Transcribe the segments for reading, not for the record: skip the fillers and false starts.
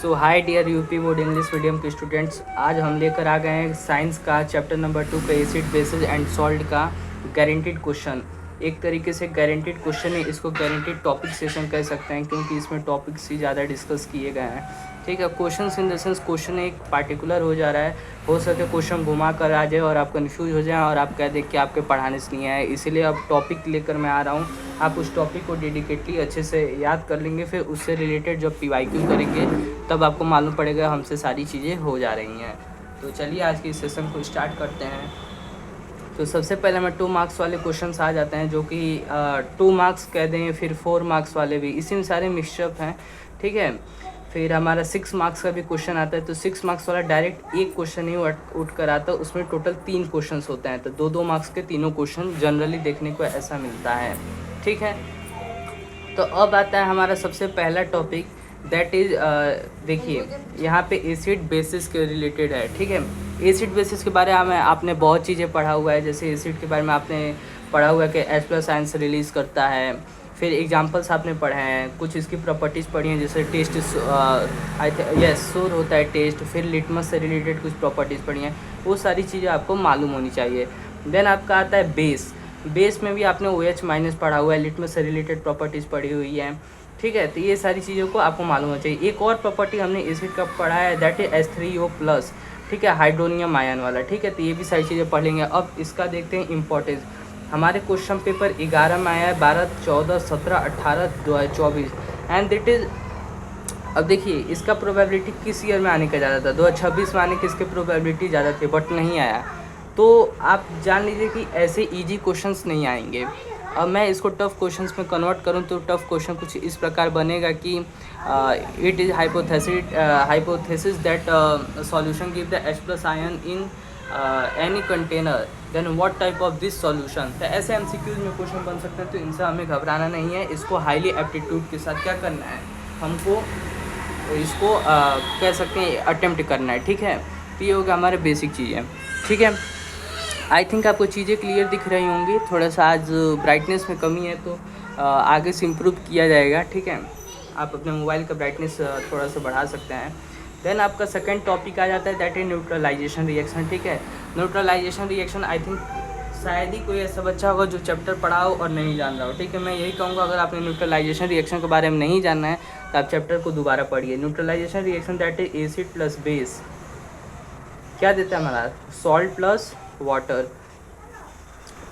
सो hi dear UP board English medium के स्टूडेंट्स, आज हम लेकर आ गए हैं साइंस का चैप्टर नंबर 2 का एसिड बेसिस एंड सॉल्ट का गारंटीड क्वेश्चन। एक तरीके से गारंटीड क्वेश्चन है, इसको गारंटीड टॉपिक सेशन कह सकते हैं क्योंकि इसमें टॉपिक्स ही ज़्यादा डिस्कस किए गए हैं। ठीक है, question in the sense question एक पार्टिकुलर हो जा रहा है, हो सके क्वेश्चन घुमा कर आ जाए और आप कन्फ्यूज हो जाए और आप कह दें कि आपके पढ़ाने से नहीं आए। इसीलिए अब टॉपिक लेकर मैं आ रहा हूँ, आप उस टॉपिक को डेडिकेटली अच्छे से याद कर लेंगे, फिर उससे रिलेटेड जब PYQ करेंगे तब आपको मालूम पड़ेगा हमसे सारी चीज़ें हो जा रही हैं। तो चलिए आज की सेशन को स्टार्ट करते हैं। तो सबसे पहले मैं 2 मार्क्स वाले क्वेश्चंस आ जाते हैं, जो कि 2 मार्क्स कह दें, फिर 4 मार्क्स वाले भी, इसी में सारे मिक्सअप हैं। ठीक है, फिर हमारा 6 मार्क्स का भी क्वेश्चन आता है। तो 6 मार्क्स वाला डायरेक्ट एक क्वेश्चन ही उठ कर आता है, उसमें टोटल 3 क्वेश्चंस होते हैं। तो 2-2 मार्क्स के तीनों क्वेश्चन जनरली देखने को ऐसा मिलता है। ठीक है, तो अब आता है हमारा सबसे पहला टॉपिक, दैट इज़ देखिए यहाँ पे एसिड बेसिस के रिलेटेड है। ठीक है, एसिड बेसिस के बारे में आपने बहुत चीज़ें पढ़ा हुआ है। जैसे एसिड के बारे में आपने पढ़ा हुआ है कि H+ आयन से रिलीज़ करता है, फिर एग्जांपल्स आपने पढ़े हैं, कुछ इसकी प्रॉपर्टीज़ पढ़ी हैं, जैसे टेस्ट शोर होता है टेस्ट, फिर लिटमस से रिलेटेड कुछ प्रॉपर्टीज़ पढ़ी हैं, वो सारी चीज़ें आपको मालूम होनी चाहिए। देन आपका आता है बेस में भी आपने OH- पढ़ा हुआ है, लिटमस से रिलेटेड प्रॉपर्टीज़ पढ़ी हुई है। ठीक है, तो ये सारी चीज़ों को आपको मालूम होना चाहिए। एक और प्रॉपर्टी हमने एसिड का पढ़ा है, दैट इज H3O+। ठीक है, हाइड्रोनियम आयन वाला। ठीक है, तो ये भी सारी चीज़ें पढ़ लेंगे। अब इसका देखते हैं इम्पोर्टेंस। हमारे क्वेश्चन पेपर 11 में आया है, 12, 14, 17, 18, 2024 एंड दैट इज़। अब देखिए इसका प्रोबेबिलिटी किस ईयर में आने का ज़्यादा था, 2026 में आने की इसके प्रोबेबिलिटी ज़्यादा थी, बट नहीं आया। तो आप जान लीजिए कि ऐसे इजी क्वेश्चंस नहीं आएंगे। अब मैं इसको टफ क्वेश्चंस में कन्वर्ट करूं तो टफ क्वेश्चन कुछ इस प्रकार बनेगा कि it is hypothesis that solution give the H+ ion in any container, then what type of this solution. तो ऐसे MCQs में क्वेश्चन बन सकते हैं, तो इनसे हमें घबराना नहीं है। इसको हाईली एप्टीट्यूड के साथ क्या करना है, हमको इसको कह सकते हैं अटेम्प्ट करना है। ठीक है, तो ये होगा हमारे बेसिक चीज़ें। ठीक है, आई थिंक आपको चीज़ें क्लियर दिख रही होंगी। थोड़ा सा आज ब्राइटनेस में कमी है, तो आगे से इम्प्रूव किया जाएगा। ठीक है, आप अपने मोबाइल का ब्राइटनेस थोड़ा सा बढ़ा सकते हैं। देन आपका सेकंड टॉपिक आ जाता है, दैट इज न्यूट्रलाइजेशन रिएक्शन। ठीक है, न्यूट्रलाइजेशन रिएक्शन आई थिंक शायद ही कोई ऐसा बच्चा होगा जो चैप्टर पढ़ा हो और नहीं जान रहा हो। ठीक है, मैं यही कहूँगा, अगर आपने न्यूट्रलाइजेशन रिएक्शन के बारे में नहीं जानना है तो आप चैप्टर को दोबारा पढ़िए। Neutralization reaction that is acid plus base क्या देता है हमारा, सॉल्ट प्लस वाटर।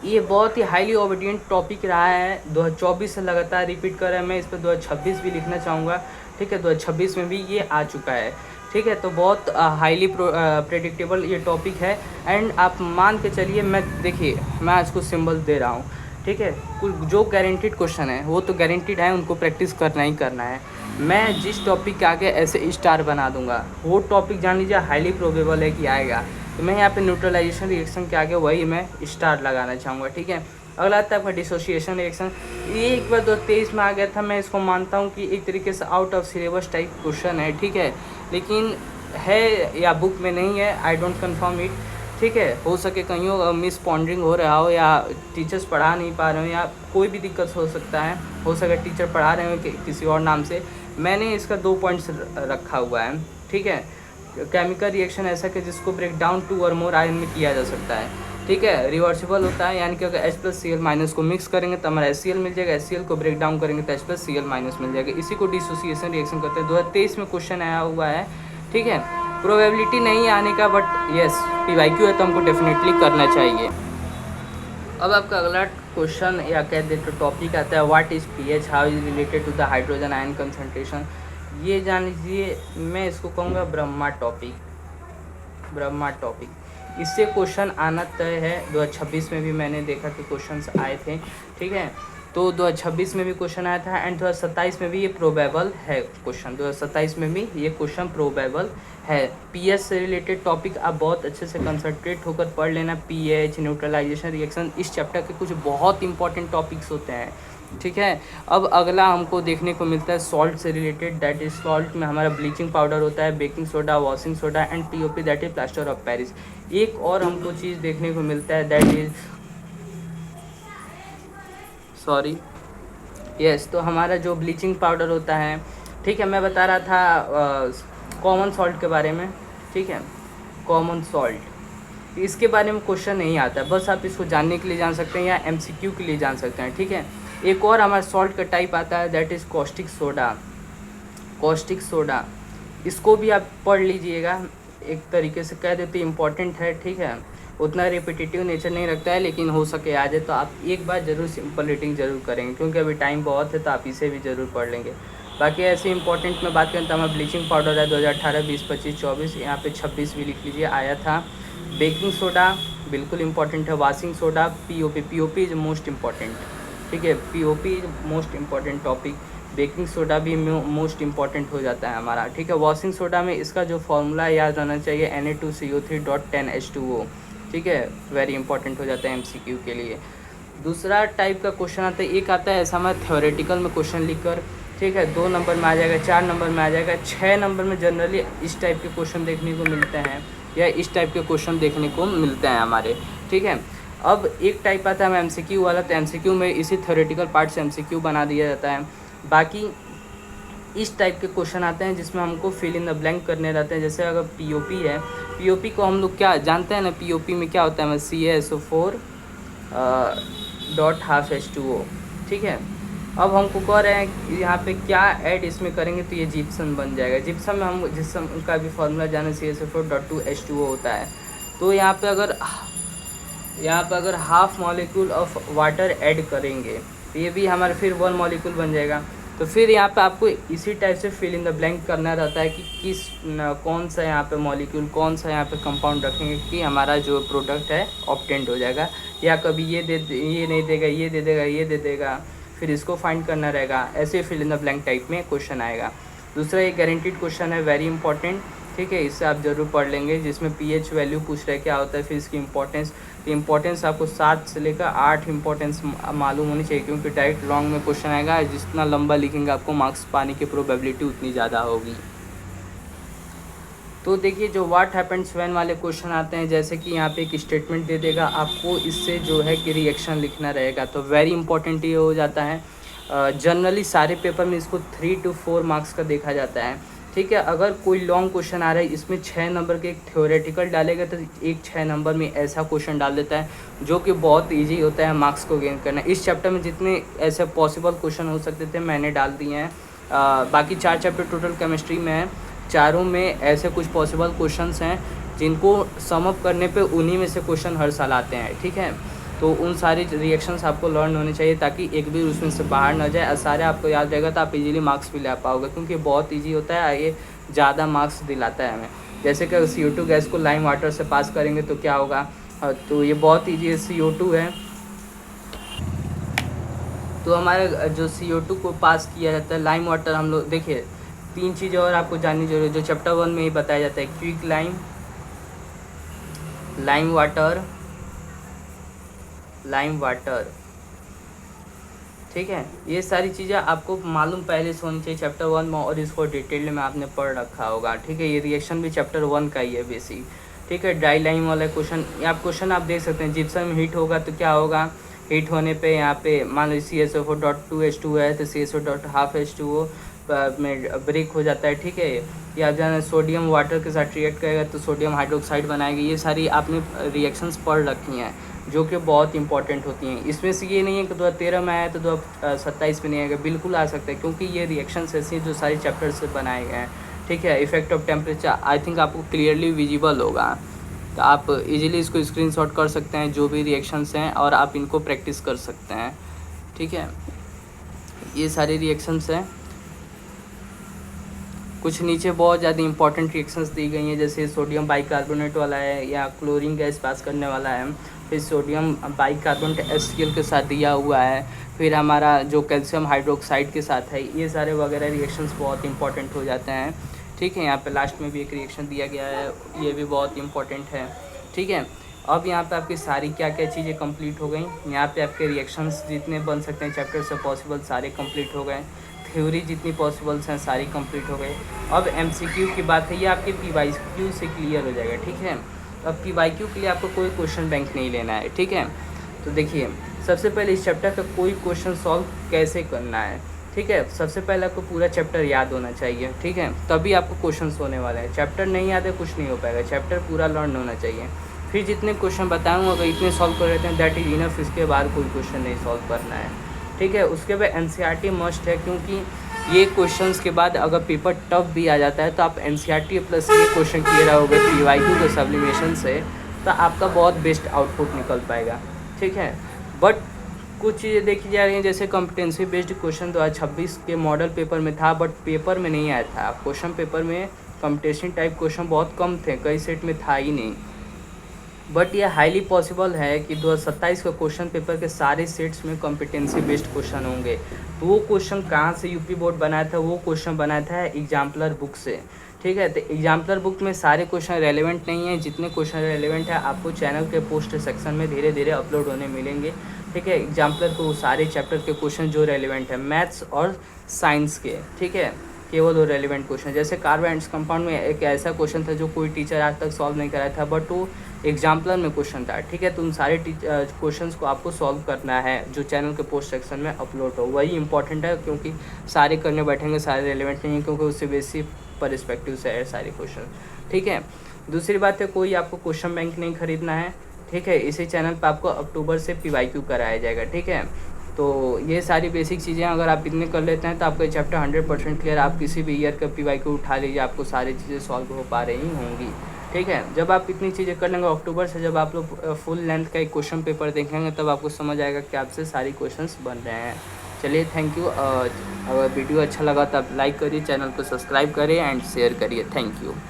ये बहुत ही हाईली ओबीडियंट टॉपिक रहा है, 2024 से लगातार रिपीट कर रहा है। मैं इस पर 2026 भी लिखना चाहूँगा। ठीक है, 2026 में भी ये आ चुका है। ठीक है, तो बहुत हाईली प्रेडिक्टेबल ये टॉपिक है। एंड आप मान के चलिए, मैं देखिए मैं आज कुछ सिंबल दे रहा हूँ। ठीक है, कुछ जो गारंटीड क्वेश्चन है वो तो गारंटीड है, उनको प्रैक्टिस करना ही करना है। मैं जिस टॉपिक के आगे ऐसे स्टार बना दूंगा, वो टॉपिक जान लीजिए हाईली प्रोबेबल है कि आएगा। तो मैं यहाँ पे न्यूट्रलाइजेशन रिएक्शन के आगे वही मैं स्टार लगाना चाहूँगा। ठीक है, अगला आता है आपका डिसोसिएशन रिएक्शन। ये एक बार 2023 में आ गया था, मैं इसको मानता हूँ कि एक तरीके से out of syllabus type question है। ठीक है, लेकिन है या बुक में नहीं है, आई डोंट कन्फर्म इट। ठीक है, हो सके कहीं मिस पॉन्डरिंग हो रहा हो, या टीचर्स पढ़ा नहीं पा रहे हो, या कोई भी दिक्कत हो सकता है। हो सके टीचर पढ़ा रहे हो किसी और नाम से। मैंने इसका 2 पॉइंट्स रखा हुआ है। ठीक है, केमिकल रिएक्शन ऐसा कि जिसको ब्रेक डाउन 2 और मोर आयन में किया जा सकता है। ठीक है, रिवर्सिबल होता है, यानी कि अगर H+Cl- को मिक्स करेंगे तो हमारा HCl मिल जाएगा, HCl को ब्रेक डाउन करेंगे तो H+Cl- मिल जाएगा। इसी को डिसोसिएशन रिएक्शन करते हैं। 2023 में क्वेश्चन आया हुआ है। ठीक है, प्रोबेबिलिटी नहीं आने का, बट यस PYQ है तो हमको डेफिनेटली करना चाहिए। अब आपका अगला क्वेश्चन या कह दे तो टॉपिक आता है, what is pH, how is related to the hydrogen ion concentration. ये जान लीजिए, मैं इसको कहूँगा ब्रह्मा टॉपिक। इससे क्वेश्चन आना तय है। 2026 में भी मैंने देखा कि क्वेश्चंस आए थे। ठीक है, तो 2026 में भी क्वेश्चन आया था एंड 2027 में भी ये प्रोबेबल है क्वेश्चन। 2027 में भी ये क्वेश्चन प्रोबेबल है। पीएच से रिलेटेड टॉपिक आप बहुत अच्छे से कंसंट्रेट होकर पढ़ लेना। पीएच, न्यूट्रलाइजेशन रिएक्शन, इस चैप्टर के कुछ बहुत इंपॉर्टेंट टॉपिक्स होते हैं। ठीक है, अब अगला हमको देखने को मिलता है सॉल्ट से रिलेटेड, दैट इज सॉल्ट में हमारा ब्लीचिंग पाउडर होता है, baking soda, washing soda and POP, that is plaster of Paris. एक और हमको चीज़ देखने को मिलता है, दैट इज तो हमारा जो ब्लीचिंग पाउडर होता है। ठीक है, मैं बता रहा था कॉमन सॉल्ट के बारे में, ठीक है, कॉमन सॉल्ट, इसके बारे में क्वेश्चन नहीं आता, बस आप इसको जानने के लिए जान सकते हैं या MCQ के लिए जान सकते हैं, ठीक है। एक और हमारा सॉल्ट का टाइप आता है, that is caustic soda. Caustic soda, इसको भी आप पढ़ लीजिएगा, एक तरीके से कह देते इम्पॉर्टेंट है, ठीक है, उतना रिपीटेटिव नेचर नहीं रखता है, लेकिन हो सके आ जाए तो आप एक बार ज़रूर सिंपल रीडिंग ज़रूर करेंगे, क्योंकि अभी टाइम बहुत है तो आप इसे भी ज़रूर पढ़ लेंगे। बाकी ऐसे इंपॉर्टेंट में बात करें तो हमारा ब्लीचिंग पाउडर है 2018, 20, 25, 24, यहाँ पे 26 भी लिख लीजिए आया था। बेकिंग सोडा बिल्कुल इंपॉर्टेंट है। Washing soda, POP is most important, ठीक है, POP is most important topic. Baking soda भी मोस्ट इम्पॉर्टेंट हो जाता है हमारा, ठीक है। वॉशिंग सोडा में इसका जो फॉर्मूला याद रहना चाहिए Na2CO3.10H2O, ठीक है, वेरी इंपॉर्टेंट हो जाता है MCQ के लिए। दूसरा टाइप का क्वेश्चन आता है, एक आता है ऐसा हमारा थ्योरेटिकल में क्वेश्चन लिखकर, ठीक है, 2 नंबर में आ जाएगा, 4 नंबर में आ जाएगा, 6 नंबर में जनरली इस टाइप के क्वेश्चन देखने को मिलते हैं, या इस टाइप के क्वेश्चन देखने को मिलते हैं हमारे, ठीक है। अब एक टाइप आता है MCQ वाला, तो MCQ में इसी थ्योरेटिकल पार्ट से MCQ बना दिया जाता है। बाकी इस टाइप के क्वेश्चन आते हैं जिसमें हमको फिल इन द ब्लैंक करने रहते हैं। जैसे अगर POP है, POP को हम लोग क्या जानते हैं ना, POP में क्या होता है, CaSO4.12H2O, ठीक है। अब हमको कह रहे हैं यहाँ पे क्या ऐड इसमें करेंगे तो ये जिप्सम बन जाएगा। जिप्सम में हम जिप्सम का भी फार्मूला जाने CaSO4.2H2O होता है। तो यहाँ पे अगर half molecule of water add करेंगे तो ये भी हमारा फिर 1 मॉलिक्यूल बन जाएगा। तो फिर यहाँ पे आपको इसी टाइप से फिल इन द ब्लैंक करना रहता है कि कौन सा यहाँ पे मॉलिक्यूल, कौन सा यहाँ पे कंपाउंड रखेंगे कि हमारा जो प्रोडक्ट है ऑब्टेंड हो जाएगा, या कभी ये नहीं देगा, ये दे देगा, ये दे देगा, फिर इसको फाइंड करना रहेगा। ऐसे fill in the blank type में क्वेश्चन आएगा। दूसरा एक गारंटीड क्वेश्चन है, वेरी इंपॉर्टेंट, ठीक है, इससे आप ज़रूर पढ़ लेंगे, जिसमें pH वैल्यू पूछ रहे क्या होता है, फिर इसकी इंपॉर्टेंस आपको 7 से लेकर 8 इंपॉर्टेंस मालूम होनी चाहिए, क्योंकि डायरेक्ट लॉन्ग में क्वेश्चन आएगा, जितना लंबा लिखेंगे आपको मार्क्स पाने की प्रोबेबिलिटी उतनी ज़्यादा होगी। तो देखिए जो व्हाट हैपेंस व्हेन वाले क्वेश्चन आते हैं, जैसे कि यहाँ पे एक स्टेटमेंट दे देगा, आपको इससे जो है कि रिएक्शन लिखना रहेगा, तो वेरी इंपॉर्टेंट ये हो जाता है। जनरली सारे पेपर में इसको 3 to 4 मार्क्स का देखा जाता है, ठीक है। अगर कोई लॉन्ग क्वेश्चन आ रहा है, इसमें 6 नंबर के एक थ्योरेटिकल डालेगा, तो एक 6 नंबर में ऐसा क्वेश्चन डाल देता है जो कि बहुत इजी होता है मार्क्स को गेन करना। इस चैप्टर में जितने ऐसे पॉसिबल क्वेश्चन हो सकते थे मैंने डाल दिए हैं। बाकी 4 चैप्टर टोटल केमिस्ट्री में है, चारों में ऐसे कुछ पॉसिबल क्वेश्चंस हैं जिनको सम अप करने पे उन्हीं में से क्वेश्चन हर साल आते हैं, ठीक है। तो उन सारी रिएक्शंस आपको लर्न होने चाहिए ताकि एक भी उसमें से बाहर ना जाए, सारे आपको याद रहेगा तो आप इजीली मार्क्स भी ले पाओगे, क्योंकि बहुत इजी होता है, ये ज़्यादा मार्क्स दिलाता है हमें। जैसे कि CO2 गैस को लाइम वाटर से पास करेंगे तो क्या होगा, तो ये बहुत ईजी है, CO2 है, तो हमारे जो CO2 को पास किया जाता है लाइम वाटर, हम लोग देखिए 3 चीज़ें और आपको जाननी जरूरी है, जो चैप्टर 1 में ही बताया जाता है, क्विक लाइम वाटर, ठीक है। ये सारी चीज़ें आपको मालूम पहले से होनी चाहिए चैप्टर 1 में, और इसको डिटेल में आपने पढ़ रखा होगा, ठीक है। ये रिएक्शन भी चैप्टर 1 का ही है बेसिक, ठीक है। ड्राई लाइम वाला क्वेश्चन आप देख सकते हैं, जिप्सम हीट होगा तो क्या होगा, हीट होने पे यहाँ पे मान लीजिए CaSO4.2H2 है तो CaSO.12H2O में ब्रेक हो जाता है, ठीक है। या जाना सोडियम वाटर के साथ रिएक्ट करेगा तो सोडियम हाइड्रोक्साइड बनाएगी। ये सारी आपने रिएक्शंस पढ़ रखी हैं जो कि बहुत इंपॉर्टेंट होती हैं। इसमें से ये नहीं है कि 2013 में आया तो 2027 में नहीं आएगा, बिल्कुल आ सकता है, क्योंकि ये रिएक्शंस ऐसी हैं जो सारी चैप्टर से बनाए गए हैं, ठीक है। Effect of temperature I think आपको क्लियरली विजिबल होगा, तो आप इजीली इसको स्क्रीनशॉट कर सकते हैं जो भी रिएक्शंस हैं, और आप इनको प्रैक्टिस कर सकते हैं, ठीक है। ये सारे रिएक्शंस हैं। कुछ नीचे बहुत ज़्यादा इंपॉर्टेंट रिएक्शंस दी गई हैं, जैसे सोडियम बाइकार्बोनेट वाला है या क्लोरीन गैस पास करने वाला है, फिर सोडियम बाइकार्बोनेट HCl के साथ दिया हुआ है, फिर हमारा जो कैल्शियम हाइड्रोक्साइड के साथ है, ये सारे वगैरह रिएक्शंस बहुत इंपॉर्टेंट हो जाते हैं, ठीक है। यहाँ पे लास्ट में भी एक रिएक्शन दिया गया है, ये भी बहुत इंपॉर्टेंट है, ठीक है। अब यहाँ पे आपकी सारी क्या क्या चीज़ें कंप्लीट हो गई, यहाँ पे आपके रिएक्शंस जितने बन सकते हैं चैप्टर से पॉसिबल सारे कंप्लीट हो गए, थ्योरी जितनी पॉसिबल्स हैं सारी कंप्लीट हो गई। अब MCQ की बात है, ये आपके PYQ से क्लियर हो जाएगा, ठीक है। अब PYQ के लिए आपको कोई क्वेश्चन बैंक नहीं लेना है, ठीक है। तो देखिए सबसे पहले इस चैप्टर का कोई क्वेश्चन सॉल्व कैसे करना है, ठीक है। सबसे पहले आपको पूरा चैप्टर याद होना चाहिए, ठीक है, तभी आपको क्वेश्चंस होने वाले हैं। चैप्टर नहीं याद है कुछ नहीं हो पाएगा, चैप्टर पूरा लर्न होना चाहिए। फिर जितने क्वेश्चन बताऊँगा अगर इतने सॉल्व कर लेते हैं दैट इज़ इनफ, इसके बाद कोई क्वेश्चन नहीं सॉल्व करना है, ठीक है। उसके बाद एनसीईआरटी मस्ट है, क्योंकि ये क्वेश्चंस के बाद अगर पेपर टफ भी आ जाता है तो आप एनसीईआरटी प्लस ये क्वेश्चन क्लियर होगे पीवाईक्यू के सब्लिमेशन से, तो आपका बहुत बेस्ट आउटपुट निकल पाएगा, ठीक है। बट कुछ चीज़ें देखी जा रही हैं, जैसे कॉम्पिटेंसी बेस्ड क्वेश्चन 2026 के मॉडल पेपर में था बट पेपर में नहीं आया था। क्वेश्चन पेपर में कॉम्पिटिशन टाइप क्वेश्चन बहुत कम थे, कई सेट में था ही नहीं। बट ये हाईली पॉसिबल है कि 2027 का क्वेश्चन पेपर के सारे सेट्स में कॉम्पिटेंसी बेस्ड क्वेश्चन होंगे। तो वो क्वेश्चन कहाँ से यूपी बोर्ड बनाया था, वो क्वेश्चन बनाया था एग्जाम्पलर बुक से, ठीक है। तो एग्जाम्पलर बुक में सारे क्वेश्चन रेलेवेंट नहीं है, जितने क्वेश्चन रेलेवेंट है आपको चैनल के पोस्ट सेक्शन में धीरे धीरे अपलोड होने मिलेंगे, ठीक है। एग्जाम्पलर को सारे चैप्टर के क्वेश्चन जो रेलिवेंट है मैथ्स और साइंस के, ठीक है, केवल वो रेलिवेंट क्वेश्चन। जैसे कार्बन एंड कंपाउंड में एक ऐसा क्वेश्चन था जो कोई टीचर आज तक सॉल्व नहीं कराया था बट वो एग्जाम्पलर में क्वेश्चन था, ठीक है। तो उन सारे क्वेश्चंस को आपको सॉल्व करना है जो चैनल के पोस्ट सेक्शन में अपलोड हो, वही इंपॉर्टेंट है, क्योंकि सारे करने बैठेंगे सारे रेलिवेंट नहीं है, क्योंकि उससे बेसिक परस्पेक्टिव से है सारे क्वेश्चन, ठीक है। दूसरी बात है कोई आपको क्वेश्चन बैंक नहीं खरीदना है, ठीक है। इसी चैनल पर आपको अक्टूबर से पीवाईक्यू कराया जाएगा, ठीक है। तो ये सारी बेसिक चीज़ें अगर आप इतने कर लेते हैं तो आपका चैप्टर 100% क्लियर। आप किसी भी ईयर का पीवाईक्यू उठा लीजिए, आपको सारी चीज़ें सॉल्व हो पा रही होंगी, ठीक है। जब आप इतनी चीज़ें कर लेंगे अक्टूबर से, जब आप लोग फुल लेंथ का एक क्वेश्चन पेपर देखेंगे तब आपको समझ आएगा कि आपसे सारी क्वेश्चंस बन रहे हैं। चलिए थैंक यू। अगर वीडियो अच्छा लगा तो आप लाइक करिए, चैनल को सब्सक्राइब करिए एंड शेयर करिए। Thank you.